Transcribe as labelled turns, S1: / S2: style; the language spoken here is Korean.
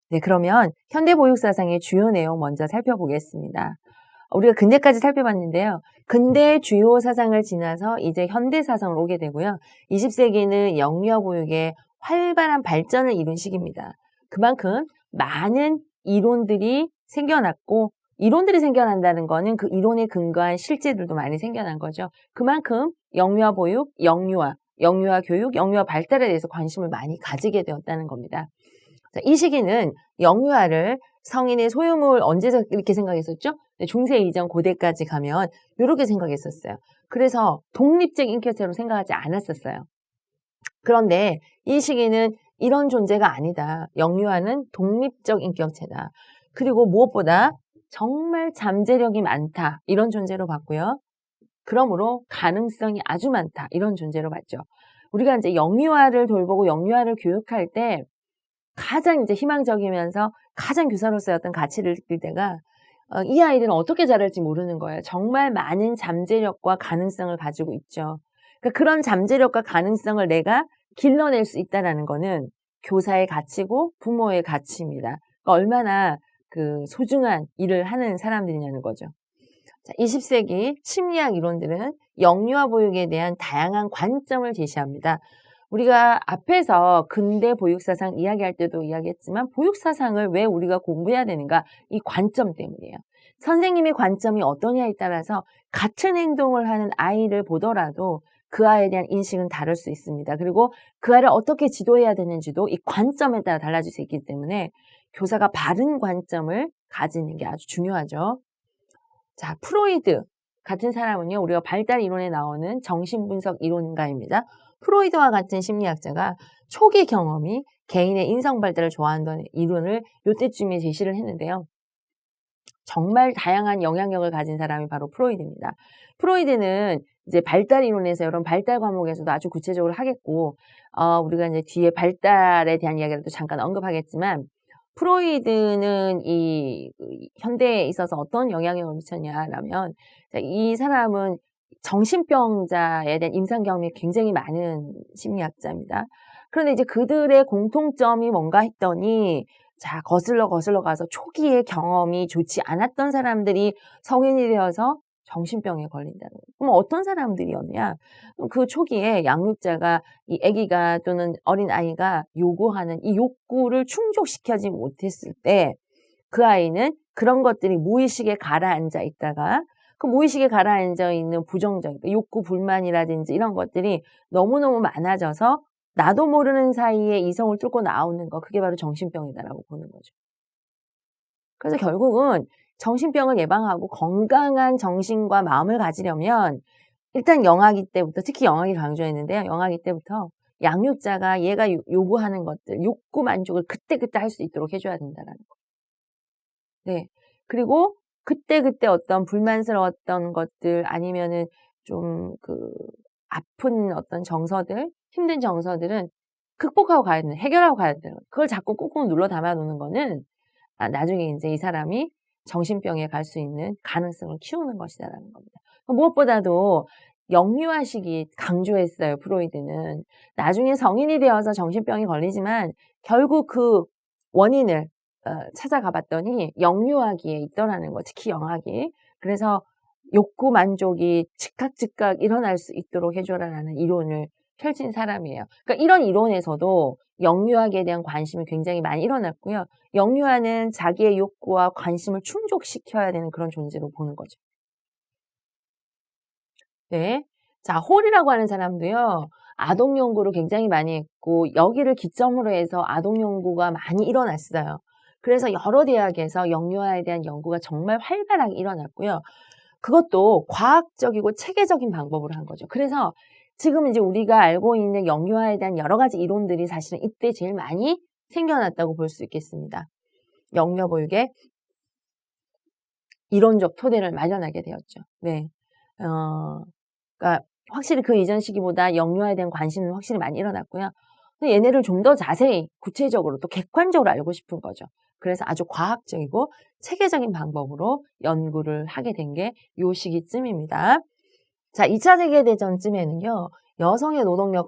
S1: 네, 그러면 현대보육사상의 주요 내용 먼저 살펴보겠습니다. 우리가 근대까지 살펴봤는데요. 근대의 주요 사상을 지나서 이제 현대사상을 오게 되고요. 20세기는 영유아 보육의 활발한 발전을 이룬 시기입니다. 그만큼 많은 이론들이 생겨났고, 이론들이 생겨난다는 거는 그 이론에 근거한 실제들도 많이 생겨난 거죠. 그만큼 영유아 보육, 영유아 교육, 영유아 발달에 대해서 관심을 많이 가지게 되었다는 겁니다. 자, 이 시기는 영유아를 성인의 소유물 언제 이렇게 생각했었죠? 중세 이전 고대까지 가면 이렇게 생각했었어요. 그래서 독립적 인격체로 생각하지 않았었어요. 그런데 이 시기는 이런 존재가 아니다. 영유아는 독립적 인격체다. 그리고 무엇보다 정말 잠재력이 많다. 이런 존재로 봤고요. 그러므로 가능성이 아주 많다. 이런 존재로 봤죠. 우리가 이제 영유아를 돌보고 영유아를 교육할 때 가장 이제 희망적이면서 가장 교사로서의 어떤 가치를 느낄 때가 이 아이들은 어떻게 자랄지 모르는 거예요. 정말 많은 잠재력과 가능성을 가지고 있죠. 그러니까 그런 잠재력과 가능성을 내가 길러낼 수 있다는 거는 교사의 가치고 부모의 가치입니다. 그러니까 얼마나 그 소중한 일을 하는 사람들이냐는 거죠. 자, 20세기 심리학 이론들은 영유아 보육에 대한 다양한 관점을 제시합니다. 우리가 앞에서 근대 보육사상 이야기할 때도 이야기했지만 보육사상을 왜 우리가 공부해야 되는가? 이 관점 때문이에요. 선생님의 관점이 어떠냐에 따라서 같은 행동을 하는 아이를 보더라도 그 아이에 대한 인식은 다를 수 있습니다. 그리고 그 아이를 어떻게 지도해야 되는지도 이 관점에 따라 달라질 수 있기 때문에 교사가 바른 관점을 가지는 게 아주 중요하죠. 자, 프로이드 같은 사람은요, 우리가 발달 이론에 나오는 정신분석 이론가입니다. 프로이드와 같은 심리학자가 초기 경험이 개인의 인성 발달을 좋아한다는 이론을 이때쯤에 제시를 했는데요. 정말 다양한 영향력을 가진 사람이 바로 프로이드입니다. 프로이드는 이제 발달 이론에서 이런 발달 과목에서도 아주 구체적으로 하겠고, 우리가 이제 뒤에 발달에 대한 이야기를 또 잠깐 언급하겠지만, 프로이드는 이 현대에 있어서 어떤 영향력을 미쳤냐라면, 이 사람은 정신병자에 대한 임상 경험이 굉장히 많은 심리학자입니다. 그런데 이제 그들의 공통점이 뭔가 했더니, 자, 거슬러 가서 초기에 경험이 좋지 않았던 사람들이 성인이 되어서 정신병에 걸린다는 거예요. 그럼 어떤 사람들이었냐? 그 초기에 양육자가 이 아기가 또는 어린아이가 요구하는 이 욕구를 충족시키지 못했을 때 그 아이는 그런 것들이 무의식에 가라앉아 있다가 그 무의식에 가라앉아 있는 부정적, 욕구 불만이라든지 이런 것들이 너무너무 많아져서 나도 모르는 사이에 이성을 뚫고 나오는 거, 그게 바로 정신병이다라고 보는 거죠. 그래서 결국은 정신병을 예방하고 건강한 정신과 마음을 가지려면 일단 영아기 때부터, 특히 영아기 강조했는데요. 영아기 때부터 양육자가 얘가 요구하는 것들, 욕구 만족을 그때그때 할 수 있도록 해줘야 된다는 거. 네. 그리고 그때그때 어떤 불만스러웠던 것들 아니면은 좀 아픈 어떤 정서들, 힘든 정서들은 극복하고 가야 되는, 해결하고 가야 되는, 그걸 자꾸 꾹꾹 눌러 담아 놓는 거는 나중에 이제 이 사람이 정신병에 갈 수 있는 가능성을 키우는 것이다라는 겁니다. 무엇보다도 영유아 시기 강조했어요, 프로이드는. 나중에 성인이 되어서 정신병이 걸리지만 결국 그 원인을 찾아가 봤더니 영유아기에 있더라는 거, 특히 영아기. 그래서 욕구 만족이 즉각 일어날 수 있도록 해줘라라는 이론을 펼친 사람이에요. 그러니까 이런 이론에서도 영유아기에 대한 관심이 굉장히 많이 일어났고요. 영유아는 자기의 욕구와 관심을 충족시켜야 되는 그런 존재로 보는 거죠. 네. 자, 홀이라고 하는 사람도요, 아동 연구를 굉장히 많이 했고, 여기를 기점으로 해서 아동 연구가 많이 일어났어요. 그래서 여러 대학에서 영유아에 대한 연구가 정말 활발하게 일어났고요. 그것도 과학적이고 체계적인 방법으로 한 거죠. 그래서 지금 이제 우리가 알고 있는 영유아에 대한 여러 가지 이론들이 사실은 이때 제일 많이 생겨났다고 볼 수 있겠습니다. 영유아 보육의 이론적 토대를 마련하게 되었죠. 네. 그러니까 확실히 그 이전 시기보다 영유아에 대한 관심은 확실히 많이 일어났고요. 얘네를 좀 더 자세히 구체적으로 또 객관적으로 알고 싶은 거죠. 그래서 아주 과학적이고 체계적인 방법으로 연구를 하게 된 게 요 시기쯤입니다. 자, 2차 세계대전쯤에는요, 여성의 노동력